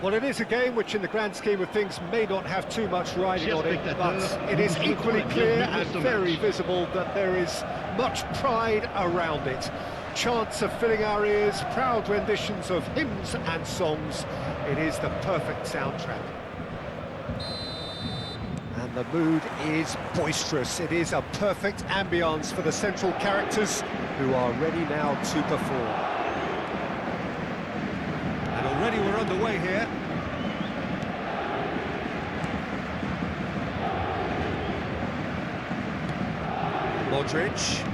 Well, it is a game which, in the grand scheme of things, may not have too much riding on it, but it is equally clear and very visible that there is much pride around it. Chants are filling our ears, proud renditions of hymns and songs. It is the perfect soundtrack. And the mood is boisterous. It is a perfect ambience for the central characters who are ready now to perform. And already we're underway here. Modric.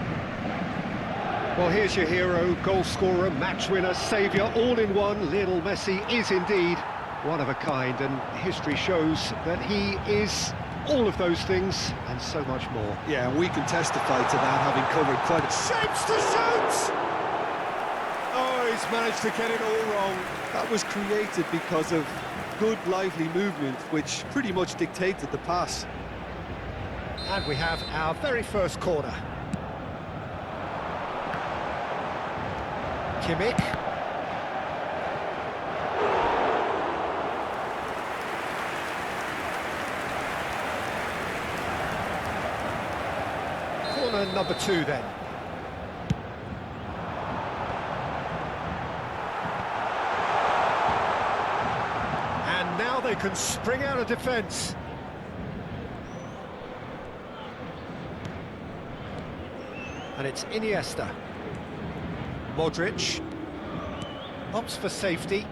Well, here's your hero, goal scorer, match winner, saviour, all in one. Lionel Messi is indeed one of a kind, and history shows that he is all of those things and so much more. Yeah, and we can testify to that, having covered quite a... Shapes to shoot! Oh, he's managed to get it all wrong. That was created because of good, lively movement, which pretty much dictated the pass. And we have our very first corner. Kimmich. Corner number 2 then. And now they can spring out of defence. And it's Iniesta. Modric opts for safety.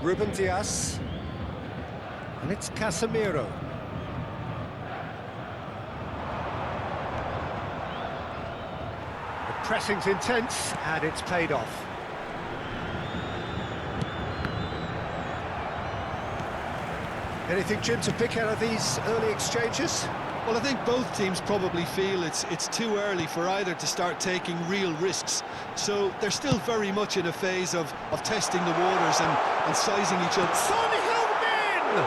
Ruben Dias. And it's Casemiro. The pressing's intense, and it's paid off. Anything, Jim, to pick out of these early exchanges? Well, I think both teams probably feel it's too early for either to start taking real risks. So they're still very much in a phase of testing the waters and sizing each other. Son Heung-min!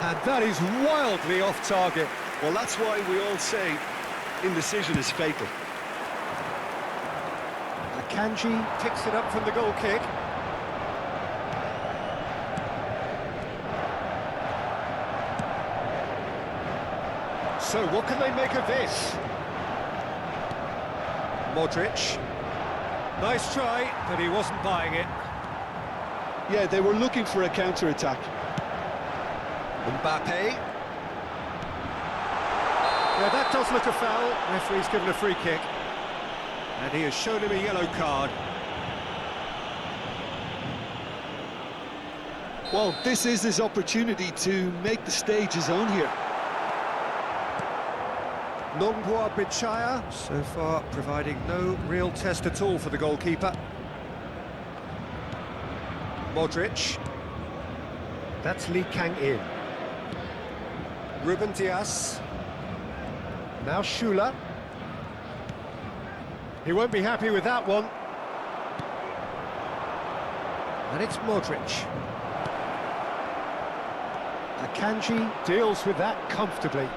And that is wildly off target. Well, that's why we all say indecision is fatal. Akanji picks it up from the goal kick. So, what can they make of this? Modric. Nice try, but he wasn't buying it. Yeah, they were looking for a counter-attack. Mbappe. Yeah, that does look a foul. Referee's given a free kick. And he has shown him a yellow card. Well, this is his opportunity to make the stage his own here. Nongbua Bichaya, so far providing no real test at all for the goalkeeper. Modric. That's Lee Kang-in. Ruben Dias. Now Schüller. He won't be happy with that one. And it's Modric. Akanji deals with that comfortably.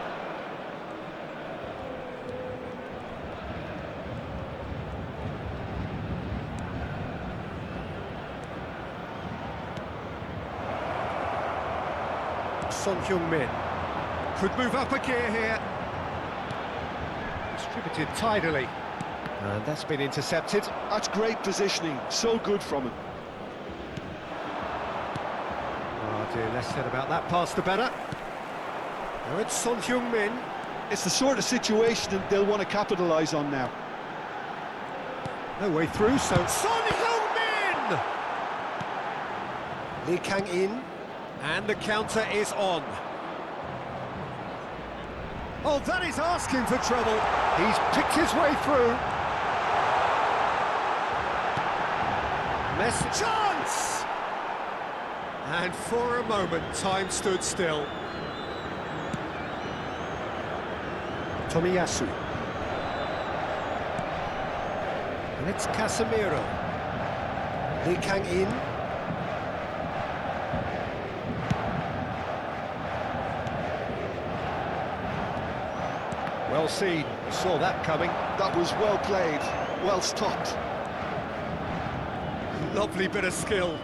Son Heung-min could move up a gear here. Distributed tidily. And that's been intercepted. That's great positioning, so good from him. Oh dear, less said about that pass the better. Now it's Son Heung-min. It's the sort of situation that they'll want to capitalise on now. No way through, so Son Heung-min! Lee Kang-in. And the counter is on. Oh, that is asking for trouble. He's picked his way through. Messi chance! And for a moment, time stood still. Tomiyasu. And it's Casemiro. Lee Kang-in. Well seen, we saw that coming. That was well played, well stopped. Lovely bit of skill.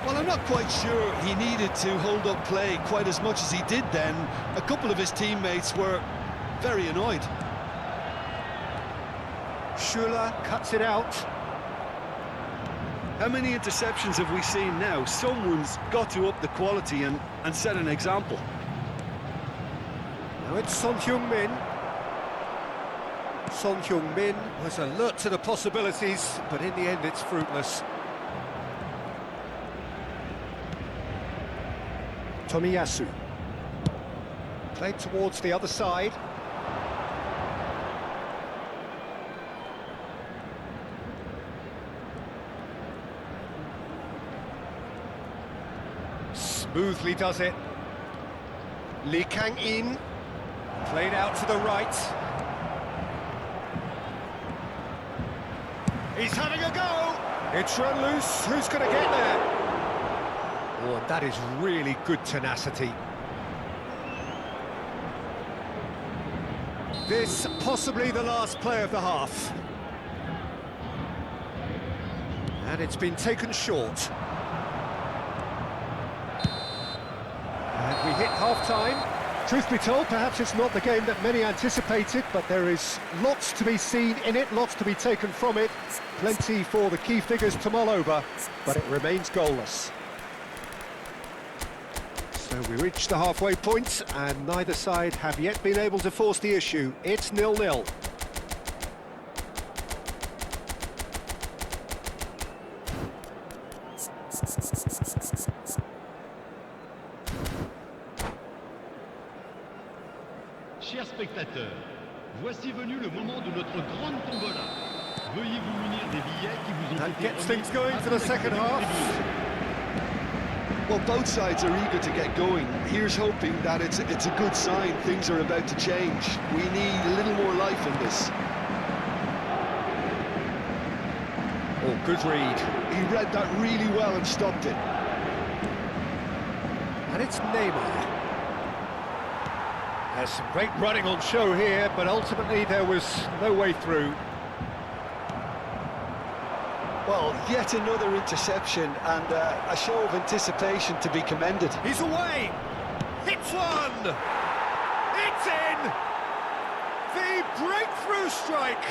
Well, I'm not quite sure he needed to hold up play quite as much as he did then. A couple of his teammates were very annoyed. Schuler cuts it out. How many interceptions have we seen now? Someone's got to up the quality and set an example. Now it's Son Heung-min. Son Heung-min was alert to the possibilities, but in the end it's fruitless. Tomiyasu. Played towards the other side. Smoothly does it. Lee Kang-in. Played out to the right. He's having a go! It's run loose. Who's going to get there? Oh, and that is really good tenacity. This possibly the last play of the half. And it's been taken short. And we hit half-time. Truth be told, perhaps it's not the game that many anticipated, but there is lots to be seen in it, lots to be taken from it. Plenty for the key figures to mull over, but it remains goalless. So we reach the halfway point, and neither side have yet been able to force the issue. It's 0-0. Chers spectateurs, voici venu le moment de notre grande tombola. Veuillez vous munir des billets qui vous ont That été gets remis things going for the second half. Well, both sides are eager to get going. Here's hoping that it's a good sign. Things are about to change. We need a little more life in this. Oh, good read. He read that really well and stopped it. And it's Neymar. There's some great running on show here, but ultimately there was no way through. Well, yet another interception and a show of anticipation to be commended. He's away! Hits one! It's in! The breakthrough strike!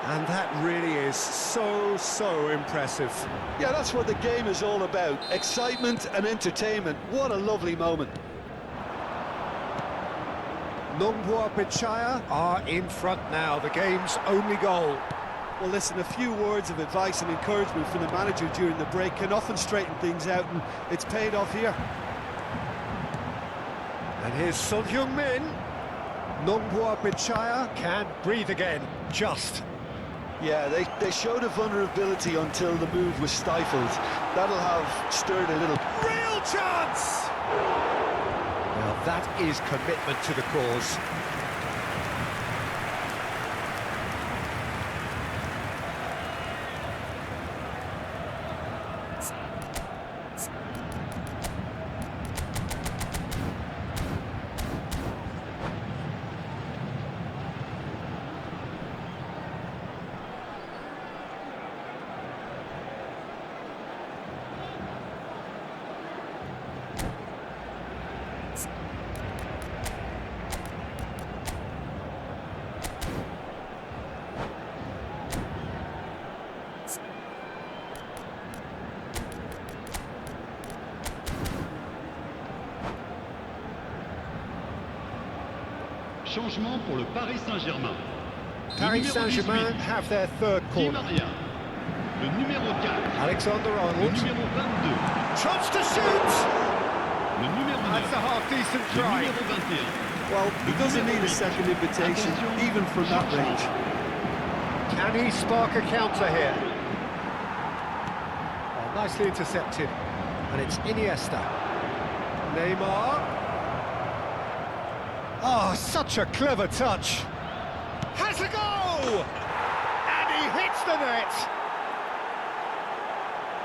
And that really is so impressive. Yeah, that's what the game is all about. Excitement and entertainment. What a lovely moment. Nonghua Bichaya are in front now, the game's only goal. Well, listen, a few words of advice and encouragement from the manager during the break can often straighten things out, and it's paid off here. And here's Son Heung-min. Nonghua Bichaya can't breathe again, just. Yeah, they showed a vulnerability until the move was stifled. That'll have stirred a little. Real chance! Now that is commitment to the cause. Changement pour le Paris Saint-Germain. Paris Saint-Germain have their third Di corner. Maria. Le numéro 4. Alexander Le Arnold. numéro 22. Chance to shoot! Le numéro 9. That's a half-decent Le try. numéro 21. Well, he doesn't need a second invitation, even from that range. Can he spark a counter here? Oh, nicely intercepted. And it's Iniesta. Neymar. Oh, such a clever touch. Has a go! And he hits the net.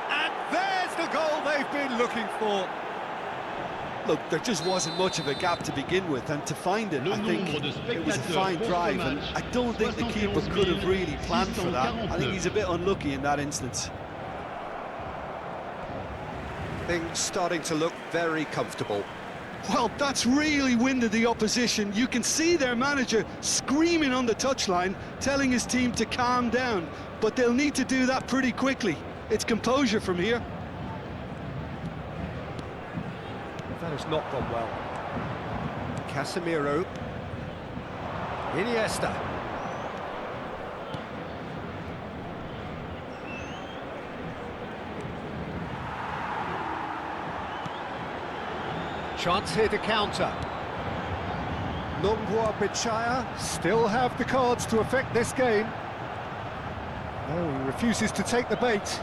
And there's the goal they've been looking for. Look, there just wasn't much of a gap to begin with, and to find it, I think it was a fine drive, and I don't think the keeper could have really planned for that. I think he's a bit unlucky in that instance. Things starting to look very comfortable. Well, that's really winded the opposition. You can see their manager screaming on the touchline, telling his team to calm down, but they'll need to do that pretty quickly. It's composure from here. That has not gone well. Casemiro. Iniesta. Chance here to counter. Nongwa Bichaya still have the cards to affect this game. No, he refuses to take the bait.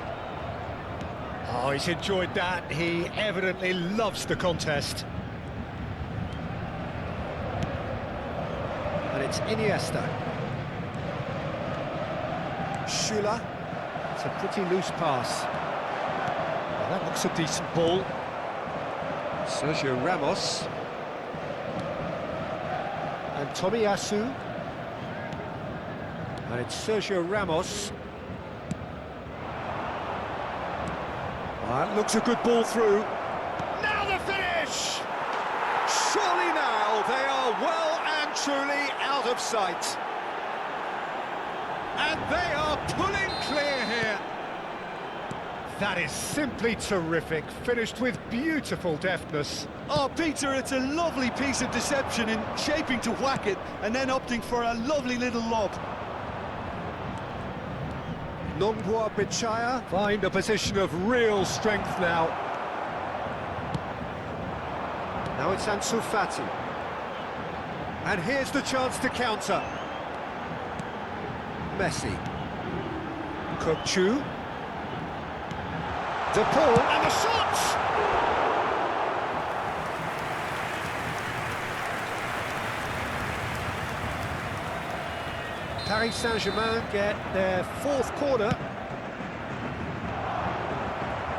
Oh, he's enjoyed that. He evidently loves the contest. And it's Iniesta. Schüller. It's a pretty loose pass. Well, that looks a decent ball. Sergio Ramos. And Tomiyasu. And it's Sergio Ramos. That looks a good ball through. Now the finish! Surely now they are well and truly out of sight. And they are pulling clear here. That is simply terrific, finished with beautiful deftness. Oh, Peter, it's a lovely piece of deception in shaping to whack it and then opting for a lovely little lob. Nongwa Bichaya find a position of real strength now. Now it's Ansu Fati. And here's the chance to counter. Messi. Kokchu. De Paul, and the shot! Paris Saint-Germain get their fourth corner.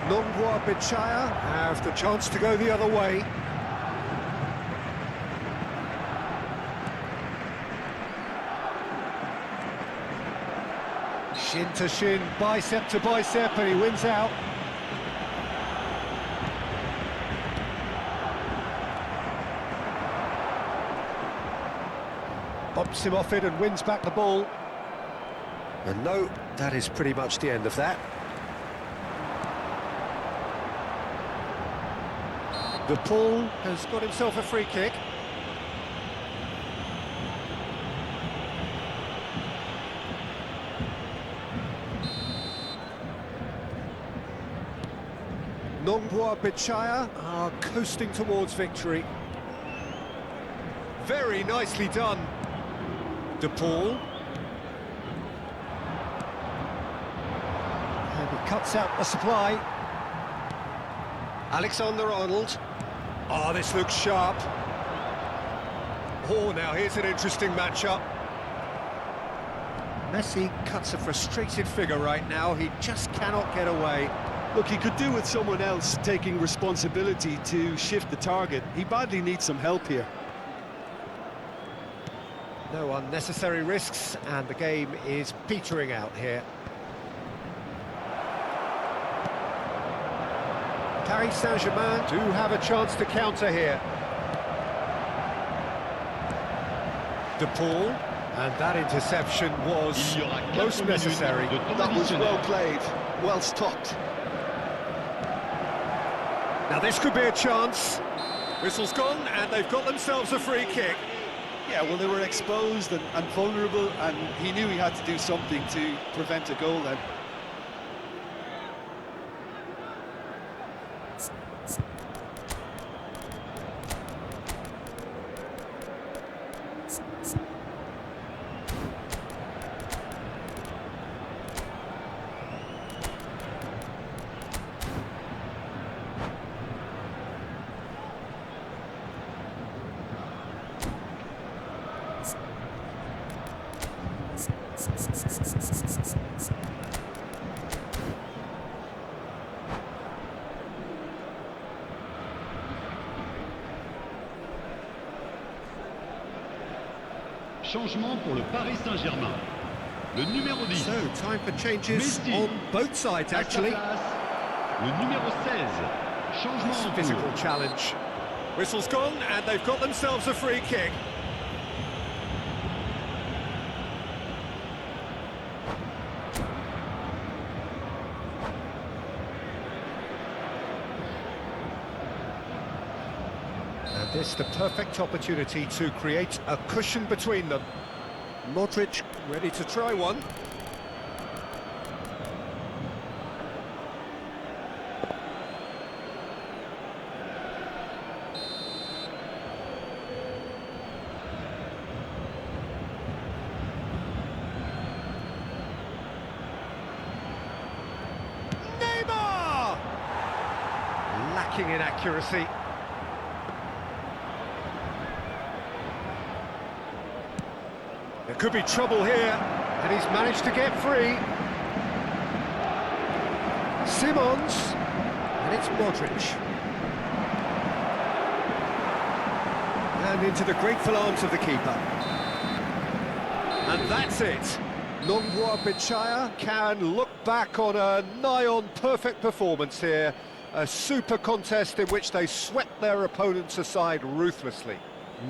Nongwa Bichaya have the chance to go the other way. Shin to shin, bicep to bicep, and he wins out. Bumps him off it and wins back the ball. And no, that is pretty much the end of that. De Paul has got himself a free kick. Nongwa Bichaya are coasting towards victory. Very nicely done. De Paul. And he cuts out the supply. Alexander-Arnold. Oh, this looks sharp. Oh, now here's an interesting matchup. Messi cuts a frustrated figure right now. He just cannot get away. Look, he could do with someone else taking responsibility to shift the target. He badly needs some help here. No unnecessary risks, and the game is petering out here. Paris Saint-Germain do have a chance to counter here. De Paul, and that interception was most necessary. That was well played, well stopped. Now this could be a chance. Whistle's gone, and they've got themselves a free kick. Yeah, well, they were exposed and vulnerable, and he knew he had to do something to prevent a goal then. Changement pour le Paris Saint-Germain. Le numéro 10. So, time for changes Messi. on both sides, actually. Le numéro 16. Changement en Physical cours. challenge. Whistle's gone, and they've got themselves a free kick. And this the perfect opportunity to create a cushion between them. Modric ready to try one. Lacking in accuracy. There could be trouble here, and he's managed to get free. Simons, and it's Modric. And into the grateful arms of the keeper. And that's it. Nongwa Bichaya can look back on a nigh-on perfect performance here. A super contest in which they swept their opponents aside ruthlessly.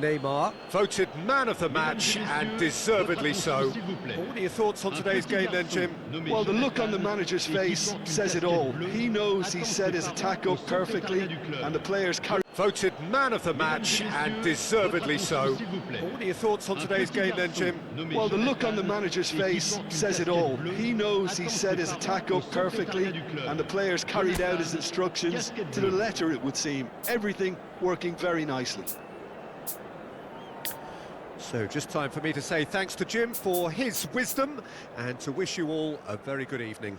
Neymar, voted man of the match, and deservedly so. What are your thoughts on today's game then, Jim? Well, the look on the manager's face says it all. He knows he set his attack up perfectly, and the players carry... Voted man of the match, and deservedly so. What are your thoughts on today's game then, Jim? Well, the look on the manager's face says it all. He knows he set his attack up perfectly, and the players carried out his instructions to the letter, it would seem. Everything working very nicely. So just time for me to say thanks to Jim for his wisdom, and to wish you all a very good evening.